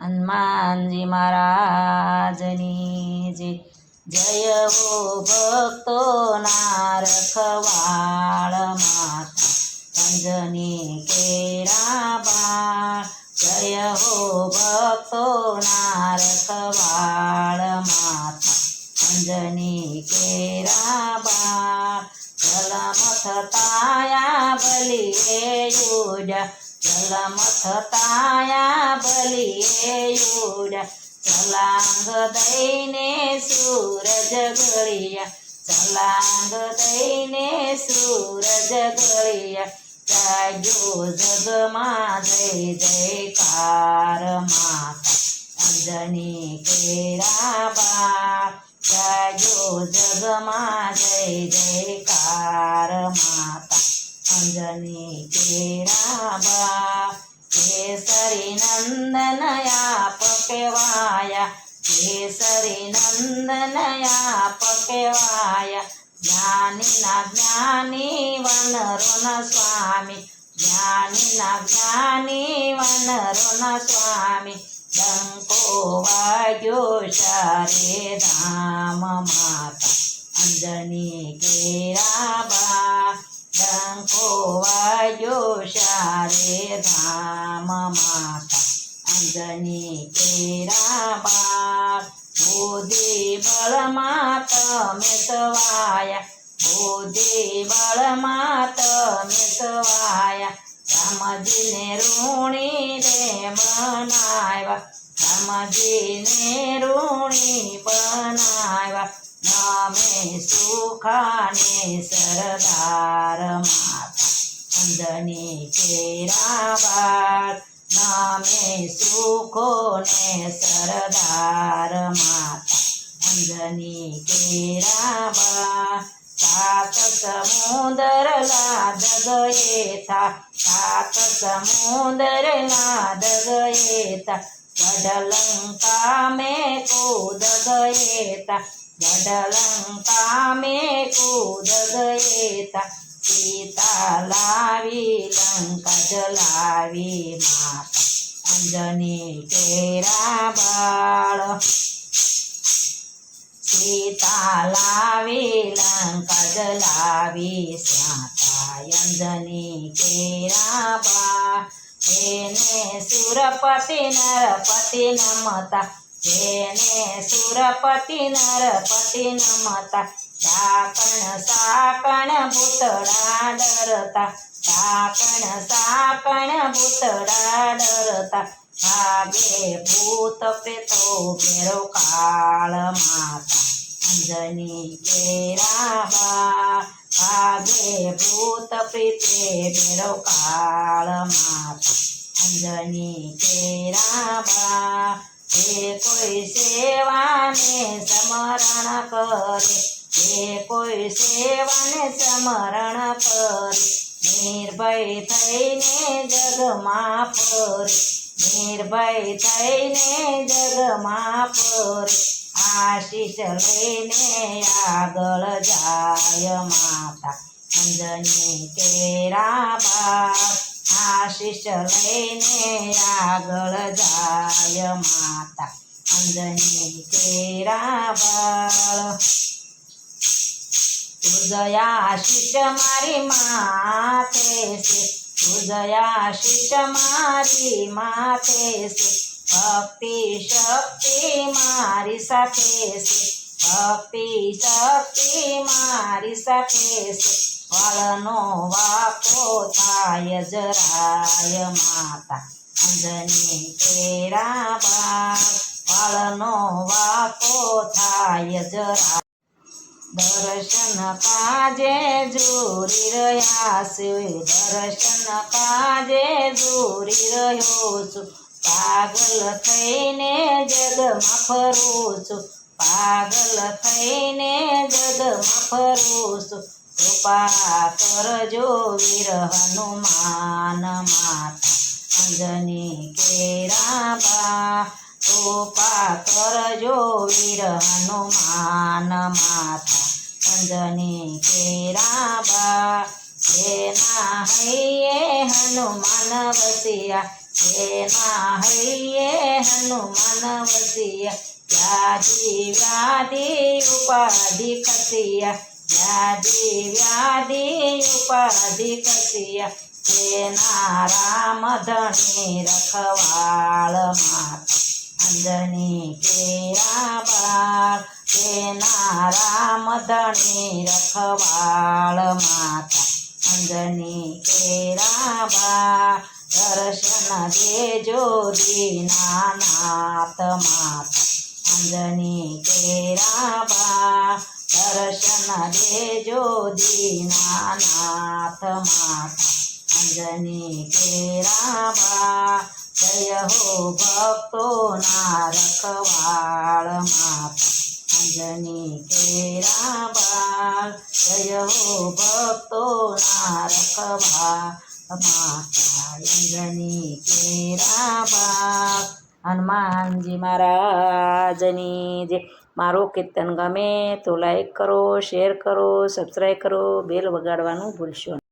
હનુમાનજી મહારાજની જય હો ભક્તોના રખવાળ માતા અંજની કેરા બાળ જય હો ભક્તોના રખવાળ માતા અંજની કેરા બાળ જલમથ તાયા બલિએ યુજા જલમથ તાયા બલિએ યુજા છલાંગ દઈને સૂરજ ગળિયા છલાંગ દઈને સૂરજ ગળિયા જાગ્યો જગમાં જય જયકાર માતા અંજની કેરા બાળ જાગ્યો જગમાં જય જયકાર માતા અંજની કેરા બાળ કેસરી નંદન આપ કહેવાયા કેસરી નંદન આપ કહેવાયા જ્ઞાનીના જ્ઞાની વનરોના સ્વામી જ્ઞાનીના જ્ઞાની વનરોના સ્વામી ડંકો વાગ્યો ચારે ધામ માતા અંજની કેરા બાળ ડંકો વાગ્યો ચારે ધામ માતા અંજની કેરા બાળ બુદ્ધિ બળમાં તમે સવાયા બુદ્ધિ બળમાં તમે સવાયા રામજીને ઋણી રે બનાવ્યા રામજીને ઋણી બનાવ્યા નામે સુખાને સરદાર માતા અંજની કેરા બાળ નામે સુખો ને સરદાર માતા અંજની કેરા બાળ સાત સમુદર લાદ ગયે થા સાત સમુદર લાદ ગયે થા ગઢલંકા में कूद गए था गढ़लंका में कूद गए था सीता लावी लंका जलावी माता अंजनी केरा बाळ सीता लावी लंका जलावी माता अंजनी केरा बाळ જેને સુરપતિ નરપતિ નમતા જેને સુરપતિ નરપતિ નમતા સાકણ સાકણ ભૂતડા ડરતા સાકણ સાકણ ભૂતડા ડરતા ભાગે ભૂત પ્રેતો ભેરો કાળ માતા અંજની કેરા બાળ ભાગે ભૂત પ્રીતે ભેરો કાળ માતા અંજની કેરા બાળ જે કોઈ સેવાને સ્મરણ કરે જે કોઈ સેવાને સ્મરણ કરે નિર્ભય થઈને જગમાં ફરે નિર્ભય થઈને જગમાં ફરે આશીષ લઈને આગળ જાય માતા અંજની કેરા બાળ આશીષ લઈને આગળ જાય માતા અંજની કેરા બાળ તુજયાશીષ મારી માથે છે તુજયાશીષ મારી માથે છે ભક્તિ શક્તિ મારી સાથે છે ભક્તિ શક્તિ મારી સાથે છે ફળનો વાપો થાય જરાય માતા અંજની કેરા બાળ ફળનો વાપો થાય જરાય દર્શન કાજે જોરી રહ્યા છે દર્શન કાજે જોરી રહ્યો છું પાગલ થઈને જગમાં ફરું છું પાગલ થઈને જગમાં ફરું છું કૃપા કરજો વીર હનુમાન માતા અંજની કેરા બાળ કૃપા કરજો વીર હનુમાન માતા અંજની કેરા બાળ જેના હૈયે હનુમાન વસિયા જેના હૈયે હનુમાન વસિયા વ્યાધિ વ્યાધિ ઉપાધિ ખસિયા વ્યાધિ વ્યાધિ ઉપાધિ ખસિયા તેના રામ ધણી રખવાળ માતા અંજની કેરા બાળ તેના રામ ધણી રખવાળ માતા અંજની કેરા બાળ દર્શન દેજો દીનાનાથ માતા અંજની કેરા બાળ દર્શન દેજો દીનાનાથ માતા અંજની કેરા બાળ જય હો ભક્તોના રખવાળ માતા અંજની કેરા બાળ જય હો ભક્તોના રખવાળ માતા અંજની કેરા બાળ હનુમાનજી મહારાજની જે મારું કીર્તન ગમે તો લાઈક કરો, શેર કરો, સબસ્ક્રાઈબ કરો, બેલ વગાડવાનું ભૂલશો નહીં.